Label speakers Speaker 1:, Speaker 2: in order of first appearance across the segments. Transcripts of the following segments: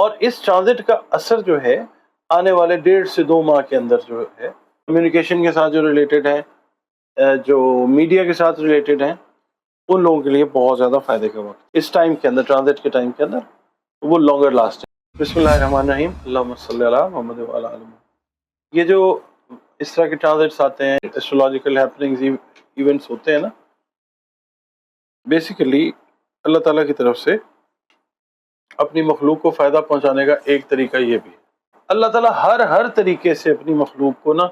Speaker 1: اور اس ٹرانزٹ کا اثر جو ہے آنے والے 1.5 سے 2 ماہ کے اندر جو ہے کمیونیکیشن کے ساتھ جو ریلیٹڈ ہے، جو میڈیا کے ساتھ ریلیٹڈ ہیں، ان لوگوں کے لیے بہت زیادہ فائدے کا وقت اس ٹائم کے اندر، ٹرانزٹ کے ٹائم کے اندر وہ لانگر لاسٹ ہے۔ بسم اللہ الرحمن الرحیم، اللہم صلی علی محمد وعلی آل محمد۔ یہ جو اس طرح کے ٹرانزٹس آتے ہیں، ایسٹرولوجیکل ہیپننگز، ایونٹس ہوتے ہیں نا، بیسیکلی اللہ تعالیٰ کی طرف سے اپنی مخلوق کو فائدہ پہنچانے کا ایک طریقہ یہ بھی ہے۔ اللہ تعالیٰ ہر طریقے سے اپنی مخلوق کو نا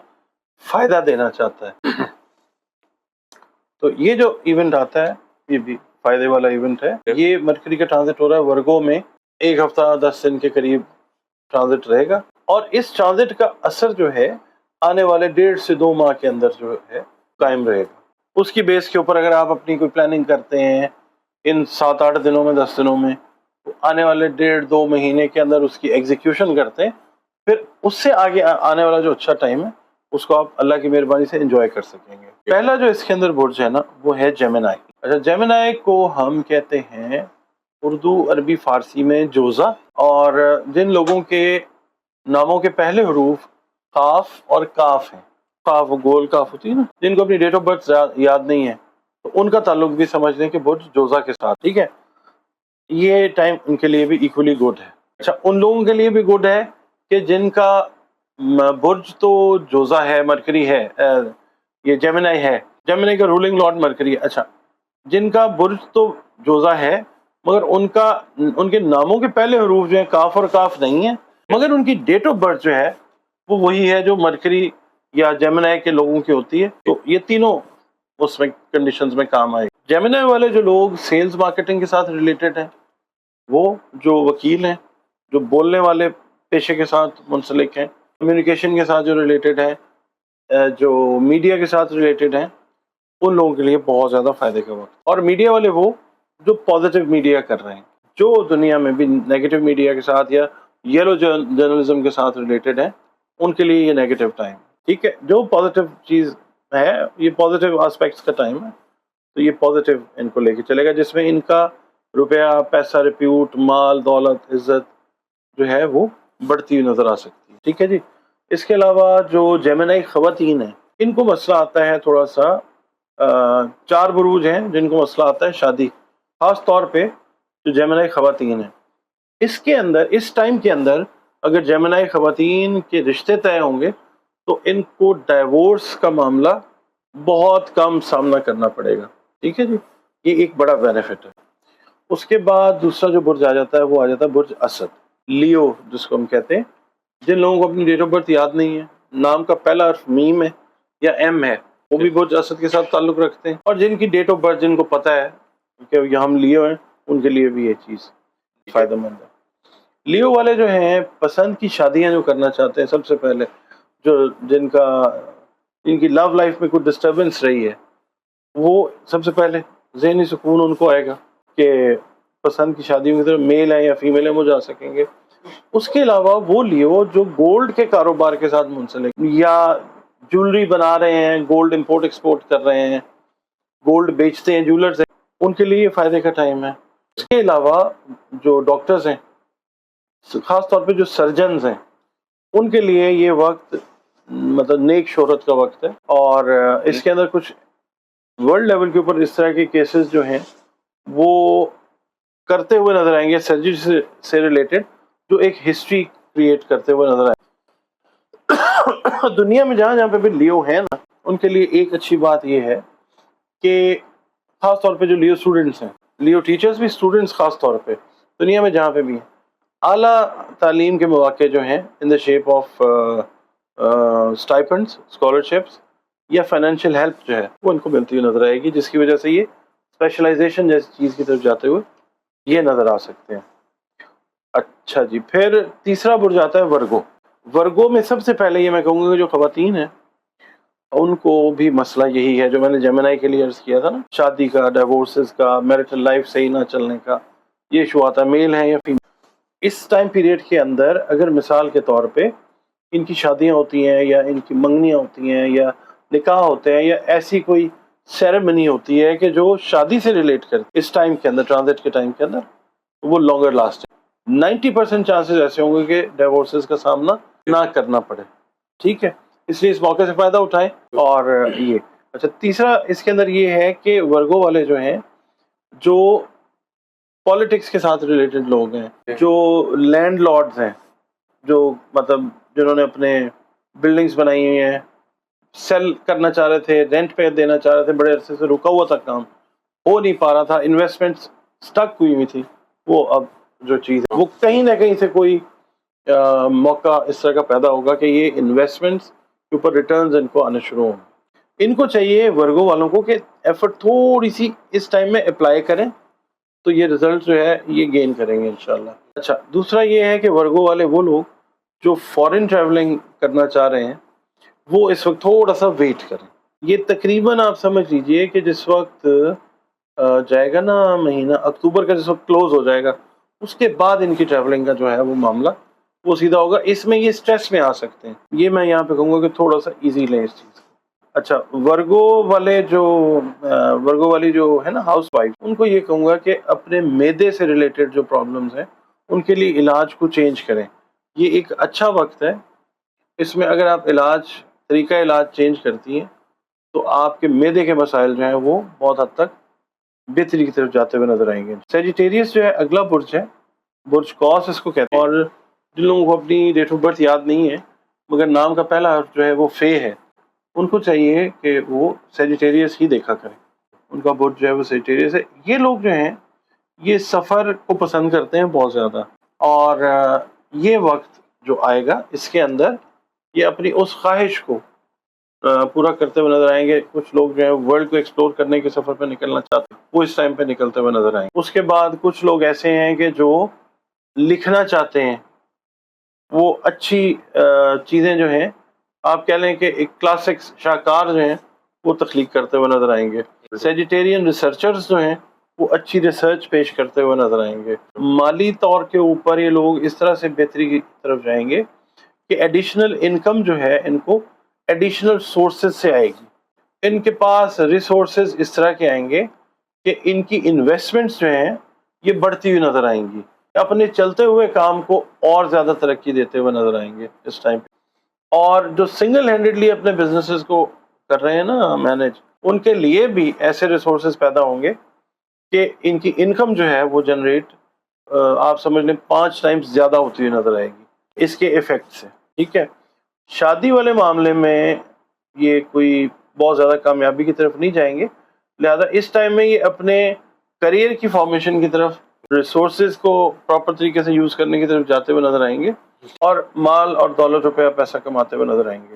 Speaker 1: فائدہ دینا چاہتا ہے۔ تو یہ جو ایونٹ آتا ہے یہ بھی فائدے والا ایونٹ ہے۔ یہ مرکری کا ٹرانزٹ ہو رہا ہے ورگو میں، 1 ہفتہ 10 دن کے قریب ٹرانزٹ رہے گا، اور اس ٹرانزٹ کا اثر جو ہے آنے والے 1.5 سے 2 ماہ کے اندر جو ہے قائم رہے گا۔ اس کی بیس کے اوپر اگر آپ اپنی کوئی پلاننگ کرتے ہیں ان 7-8 دنوں میں، 10 دنوں میں، تو آنے والے 1.5-2 مہینے کے اندر اس کی ایگزیکیوشن کرتے ہیں، پھر اس سے آگے آنے والا جو اچھا ٹائم ہے اس کو آپ اللہ کی مہربانی سے انجوائے کر سکیں گے۔ پہلا جو اس کے اندر برج ہے نا وہ ہے جیمنائی۔ اچھا، جیمنائی کو ہم کہتے ہیں اردو، عربی، فارسی میں جوزا، اور جن لوگوں کے ناموں کے پہلے حروف قاف اور کاف ہیں، قاف گول کاف ہوتی ہے نا، جن کو اپنی ڈیٹ آف برتھ یاد نہیں ہے، تو ان کا تعلق بھی سمجھ لیں کہ برج جوزا کے ساتھ، ٹھیک ہے؟ یہ ٹائم ان کے لیے بھی ایکولی گڈ ہے۔ اچھا، ان لوگوں کے لیے بھی گڈ ہے کہ جن کا برج تو جوزا ہے، مرکری ہے، یہ جیمنائی ہے، جیمنائی کا رولنگ لارڈ مرکری ہے۔ اچھا، جن کا برج تو جوزا ہے مگر ان کے ناموں کے پہلے حروف جو ہیں کاف اور کاف نہیں ہیں، مگر ان کی ڈیٹ آف برتھ جو ہے وہ وہی ہے جو مرکری یا جیمنائی کے لوگوں کی ہوتی ہے، تو یہ تینوں اس میں کنڈیشنز میں کام آئے۔ جیمنائی والے جو لوگ سیلز مارکیٹنگ کے ساتھ ریلیٹڈ ہیں، وہ جو وکیل ہیں، جو بولنے والے پیشے کے ساتھ منسلک ہیں، کمیونیکیشن کے ساتھ جو ریلیٹڈ ہیں، جو میڈیا کے ساتھ ریلیٹڈ ہیں، ان لوگوں کے لیے بہت زیادہ فائدے کا وقت۔ اور میڈیا والے وہ جو پازیٹیو میڈیا کر رہے ہیں، جو دنیا میں بھی نیگیٹو میڈیا کے ساتھ یا یلو جرنلزم کے ساتھ ریلیٹڈ ہیں، ان کے لیے یہ نیگیٹو ٹائم، ٹھیک ہے؟ جو پازیٹیو چیز ہے، یہ پازیٹیو آسپیکٹس کا ٹائم ہے، تو یہ پازیٹیو ان کو لے کے چلے گا، جس میں ان کا روپیہ، پیسہ، ریپیوٹ، مال، دولت، عزت جو ہے وہ بڑھتی ہوئی نظر آ سکتی ہے، ٹھیک ہے جی؟ اس کے علاوہ جو جیمنائی خواتین ہیں، ان کو مسئلہ آتا ہے تھوڑا سا، 4 بروج ہیں جن کو مسئلہ آتا ہے شادی، خاص طور پہ جو جیمنائی خواتین ہیں۔ اس کے اندر، اس ٹائم کے اندر اگر جیمنائی خواتین کے رشتے طے ہوں گے تو ان کو ڈائیورس کا معاملہ بہت کم سامنا کرنا پڑے گا، ٹھیک ہے جی؟ یہ ایک بڑا بینیفٹ ہے۔ اس کے بعد دوسرا جو برج آ جاتا ہے وہ آ جاتا ہے برج اسد، لیو جس کو ہم کہتے ہیں۔ جن لوگوں کو اپنی ڈیٹ آف برتھ یاد نہیں ہے، نام کا پہلا حرف میم ہے یا ایم ہے، وہ بھی برج اسد کے ساتھ تعلق رکھتے ہیں، اور جن کی ڈیٹ آف برتھ جن کو پتہ ہے کہ ہم لیو ہیں، ان کے لیے بھی یہ چیز فائدہ مند ہے۔ لیو والے جو ہیں پسند کی شادیاں جو کرنا چاہتے ہیں، سب سے پہلے جن کی لو لائف میں کوئی ڈسٹربنس رہی ہے، وہ سب سے پہلے ذہنی سکون ان کو آئے گا کہ پسند کی شادیوں کی طرف میل ہے یا فیمیل ہے وہ جا سکیں گے۔ اس کے علاوہ وہ لیو جو گولڈ کے کاروبار کے ساتھ منسلک یا جولری بنا رہے ہیں، گولڈ امپورٹ ایکسپورٹ کر رہے ہیں، گولڈ بیچتے ہیں، جولرز ہیں، ان کے لیے یہ فائدے کا ٹائم ہے۔ اس کے علاوہ جو ڈاکٹرز ہیں، خاص طور پہ جو سرجنز ہیں، ان کے لیے یہ وقت مطلب نیک شہرت کا وقت ہے، اور اس کے اندر کچھ ورلڈ لیول کے اوپر اس طرح کے کیسز جو ہیں وہ کرتے ہوئے نظر آئیں گے، سرجری سے ریلیٹڈ، جو ایک ہسٹری کریٹ کرتے ہوئے نظر آئے۔ دنیا میں جہاں پہ بھی لیو ہیں نا، ان کے لیے ایک اچھی بات یہ ہے کہ خاص طور پہ جو لیو اسٹوڈنٹس ہیں، لیو ٹیچرز بھی، اسٹوڈنٹس خاص طور پہ دنیا میں جہاں پہ بھی ہیں، اعلیٰ تعلیم کے مواقع جو ہیں ان دا شیپ آف اسٹائپنڈس، اسکالرشپس یا فائنینشیل ہیلپ جو ہے وہ ان کو ملتی ہوئی نظر آئے گی، جس کی وجہ سے یہ اسپیشلائزیشن جیسی چیز کی طرف جاتے ہوئے یہ نظر آ سکتے ہیں۔ اچھا جی، پھر تیسرا برج آتا ہے ورگو۔ ورگو میں سب سے پہلے یہ میں کہوں گا کہ جو خواتین ہیں ان کو بھی مسئلہ یہی ہے جو میں نے جیمنائی کے لیے عرض کیا تھا نا، شادی کا، ڈائیورسز کا، میرٹل لائف صحیح نہ چلنے کا، یہ ایشو آتا ہے، میل ہیں یا فیمیل۔ اس ٹائم پیریڈ کے اندر اگر مثال کے طور پہ ان کی شادیاں ہوتی ہیں یا ان کی منگنیاں ہوتی ہیں یا نکاح ہوتے ہیں یا ایسی کوئی سیریمنی ہوتی ہے کہ جو شادی سے ریلیٹ کرتی ہے، اس ٹائم کے اندر، ٹرانزٹ کے ٹائم کے اندر، وہ لانگر لاسٹ ہے۔ 90% چانسز ایسے ہوں گے کہ ڈیورسز کا سامنا نہ کرنا پڑے. ٹھیک ہے, اس لیے اس موقع سے فائدہ اٹھائیں. اور یہ اچھا, تیسرا اس کے اندر یہ ہے کہ ورگو والے جو ہیں, جو پالیٹکس کے ساتھ ریلیٹڈ لوگ ہیں, جو لینڈ لارڈز ہیں, جو مطلب جنہوں نے اپنے بلڈنگز بنائی ہوئی ہیں, سیل کرنا چاہ رہے تھے, رینٹ پہ دینا چاہ رہے تھے, بڑے عرصے سے رکا ہوا تھا, کام ہو نہیں پا رہا تھا, انویسٹمنٹ سٹک ہوئی ہوئی تھی, وہ اب جو چیز ہے وہ کہیں نہ کہیں سے کوئی موقع اس طرح کا پیدا ہوگا کہ یہ انویسٹمنٹس کے اوپر ریٹرنز ان کو آنے شروع ہوں. ان کو چاہیے ورگو والوں کو کہ ایفرٹ تھوڑی سی اس ٹائم میں اپلائی کریں, تو یہ رزلٹ جو ہے یہ گین کریں گے انشاءاللہ. اچھا, دوسرا یہ ہے کہ ورگو والے وہ لوگ جو فورن ٹریولنگ کرنا چاہ رہے ہیں وہ اس وقت تھوڑا سا ویٹ کریں. یہ تقریباً آپ سمجھ لیجئے کہ جس وقت جائے گا نا مہینہ اکتوبر کا, جس وقت کلوز ہو جائے گا, اس کے بعد ان کی ٹریولنگ کا جو ہے وہ معاملہ وہ سیدھا ہوگا. اس میں یہ اسٹریس میں آ سکتے ہیں, یہ میں یہاں پہ کہوں گا کہ تھوڑا سا ایزی لیں اس چیز کو. اچھا, ورگو والی جو ہے نا ہاؤس وائف, ان کو یہ کہوں گا کہ اپنے معدے سے ریلیٹڈ جو پرابلمز ہیں ان کے لیے علاج کو چینج کریں. یہ ایک اچھا وقت ہے, اس میں اگر آپ طریقہ علاج چینج کرتی ہیں تو آپ کے معدے کے مسائل جو ہیں وہ بہت حد تک بہتری کی طرف جاتے ہوئے نظر آئیں گے. سیجیٹیریس جو ہے اگلا برج ہے, برج قوس اس کو کہتے ہیں. اور جن لوگوں کو اپنی ڈیٹ آف برتھ یاد نہیں ہے مگر نام کا پہلا حرف جو ہے وہ فے ہے, ان کو چاہیے کہ وہ سیجیٹیریس ہی دیکھا کریں. ان کا برج جو ہے وہ سیجیٹیریس ہے. یہ لوگ جو ہیں یہ سفر کو پسند کرتے ہیں بہت زیادہ, اور یہ وقت جو آئے گا اس کے اندر یہ اپنی اس خواہش کو پورا کرتے ہوئے نظر آئیں گے. کچھ لوگ جو ہیں ورلڈ کو ایکسپلور کرنے کے سفر پہ نکلنا چاہتے ہیں, وہ اس ٹائم پہ نکلتے ہوئے نظر آئیں گے. اس کے بعد کچھ لوگ ایسے ہیں کہ جو لکھنا چاہتے ہیں, وہ اچھی چیزیں جو ہیں آپ کہہ لیں کہ ایک کلاسک شاہکار جو ہیں وہ تخلیق کرتے ہوئے نظر آئیں گے. سیجیٹیرین ریسرچرز جو ہیں وہ اچھی ریسرچ پیش کرتے ہوئے نظر آئیں گے. مالی طور کے اوپر یہ لوگ اس طرح سے بہتری کی طرف جائیں گے کہ ایڈیشنل انکم جو ہے ان کو ایڈیشنل سورسز سے آئے گی. ان کے پاس ریسورسز اس طرح کے آئیں گے کہ ان کی انویسٹمنٹس جو ہیں یہ بڑھتی ہوئی نظر آئیں گی, اپنے چلتے ہوئے کام کو اور زیادہ ترقی دیتے ہوئے نظر آئیں گے اس ٹائم پہ. اور جو سنگل ہینڈڈلی اپنے بزنسز کو کر رہے ہیں نا مینیج, ان کے لیے بھی ایسے ریسورسز پیدا ہوں گے کہ ان کی انکم جو ہے وہ جنریٹ آپ سمجھ لیں 5 ٹائمز زیادہ ہوتی ہوئی نظر آئے گی اس کے ایفیکٹ سے. ٹھیک ہے, شادی والے معاملے میں یہ کوئی بہت زیادہ کامیابی کی طرف نہیں جائیں گے, لہذا اس ٹائم میں یہ اپنے کریئر کی فارمیشن کی طرف, ریسورسز کو پراپر طریقے سے یوز کرنے کی طرف جاتے ہوئے نظر آئیں گے, اور مال اور دولت روپیہ پیسہ کماتے ہوئے نظر آئیں گے.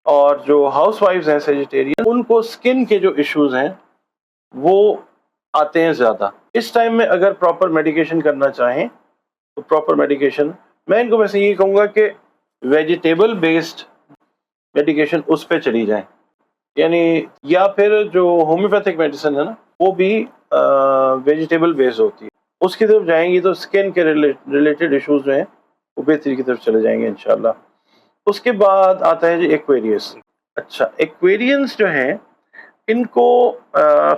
Speaker 1: اور جو ہاؤس وائفز ہیں سیجیٹیرین, ان کو سکن کے جو ایشوز ہیں وہ آتے ہیں زیادہ. اس ٹائم میں اگر پراپر میڈیکیشن کرنا چاہیں تو پراپر میڈیکیشن, میں ان کو ویسے یہ کہوں گا کہ ویجیٹیبل بیسڈ میڈیکیشن اس پہ چلی جائیں, یعنی یا پھر جو ہومیوپیتھک میڈیسن ہے نا وہ بھی ویجیٹیبل بیسڈ ہوتی ہے, اس کی طرف جائیں گی تو سکن کے ریلیٹڈ ایشوز جو ہیں وہ بہتری کی طرف چلے جائیں گے انشاءاللہ. اس کے بعد آتا ہے جی ایکویریس. اچھا, ایکویرینس جو ہیں ان کو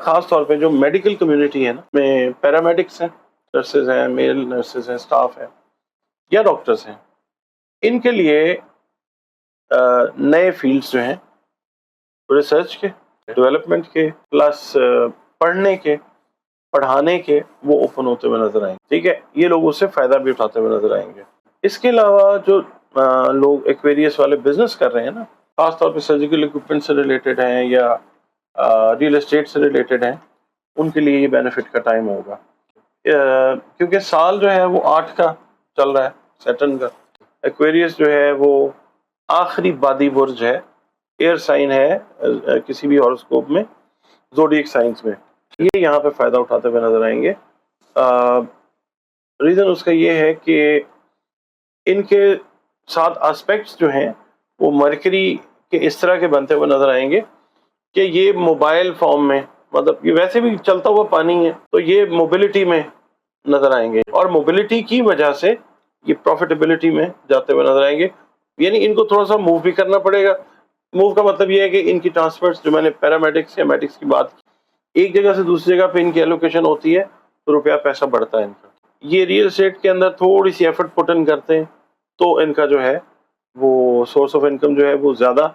Speaker 1: خاص طور پہ جو میڈیکل کمیونٹی ہے نا, میں پیرامیڈکس ہیں, نرسز ہیں, میل نرسز ہیں, سٹاف ہیں یا ڈاکٹرز ہیں, ان کے لیے نئے فیلڈز جو ہیں ریسرچ کے, ڈیولپمنٹ کے, پلس پڑھنے کے, پڑھانے کے, وہ اوپن ہوتے ہوئے نظر آئیں گے. ٹھیک ہے, یہ لوگ اس سے فائدہ بھی اٹھاتے ہوئے نظر آئیں گے. اس کے علاوہ جو لوگ ایکویریس والے بزنس کر رہے ہیں نا, خاص طور پہ سرجیکل اکوپمنٹ سے ریلیٹڈ ہیں یا ریئل اسٹیٹ سے ریلیٹڈ ہیں, ان کے لیے یہ بینیفٹ کا ٹائم ہوگا, کیونکہ سال جو ہے وہ 8 کا چل رہا ہے, سیٹرن کا. ایکویریس جو ہے وہ آخری بادی برج ہے, ایئر سائن ہے کسی بھی ہاروسکوپ میں, زوڈیک سائنس میں. یہ یہاں پہ فائدہ اٹھاتے ہوئے نظر آئیں گے. ریزن اس کا یہ ہے کہ ان کے ساتھ آسپیکٹس جو ہیں وہ مرکری کے اس طرح کے بنتے ہوئے نظر آئیں گے کہ یہ موبائل فارم میں, مطلب یہ ویسے بھی چلتا ہوا پانی ہے تو یہ موبلٹی میں نظر آئیں گے, اور موبلٹی کی وجہ سے یہ پروفیٹیبلٹی میں جاتے ہوئے نظر آئیں گے. یعنی ان کو تھوڑا سا موو بھی کرنا پڑے گا. موو کا مطلب یہ ہے کہ ان کی ٹرانسفرز, جو میں نے پیرامیڈکس یا میڈکس کی بات کی, ایک جگہ سے دوسری جگہ پہ ان کی ایلوکیشن ہوتی ہے تو روپیہ پیسہ بڑھتا ہے ان کا. یہ ریئل اسٹیٹ کے اندر تھوڑی سی ایفرٹ پٹ ان کرتے ہیں تو ان کا جو ہے وہ سورس آف انکم جو ہے وہ زیادہ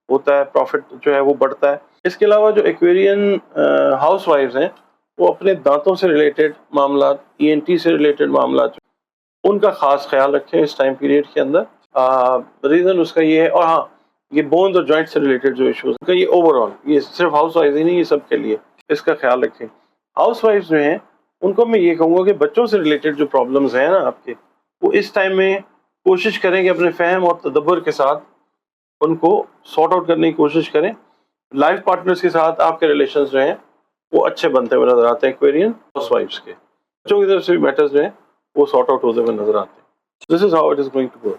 Speaker 1: ہوتا ہے، پروفٹ جو ہے وہ بڑھتا ہے۔ اس کے علاوہ جو ایکویرین ہاؤس وائفز ہیں وہ اپنے دانتوں سے ریلیٹڈ معاملات، ENT سے ریلیٹڈ معاملات، ان کا خاص خیال رکھیں اس ٹائم پیریڈ کے اندر۔ ریزن اس کا یہ ہے، اور ہاں یہ بونز اور جوائنٹ سے ریلیٹڈ جو ایشوز کا، یہ اوور آل، یہ صرف ہاؤس وائف ہی نہیں، یہ سب کے لیے اس کا خیال رکھیں۔ ہاؤس وائف جو ہیں ان کو میں یہ کہوں گا کہ بچوں سے ریلیٹڈ جو پرابلمز ہیں نا آپ کے، وہ اس ٹائم میں کوشش کریں کہ اپنے فہم اور تدبر کے ساتھ ان کو سارٹ آؤٹ کرنے کی کوشش کریں۔ لائف پارٹنرز کے ساتھ آپ کے ریلیشنز جو ہیں وہ اچھے بنتے ہوئے نظر آتے ہیں ایکویرین ہاؤس وائفز کے۔ بچوں کی طرف سے بھی میٹرز جو ہیں وہ سارٹ آؤٹ ہوتے ہوئے نظر آتے ہیں۔ This is how it is going to go.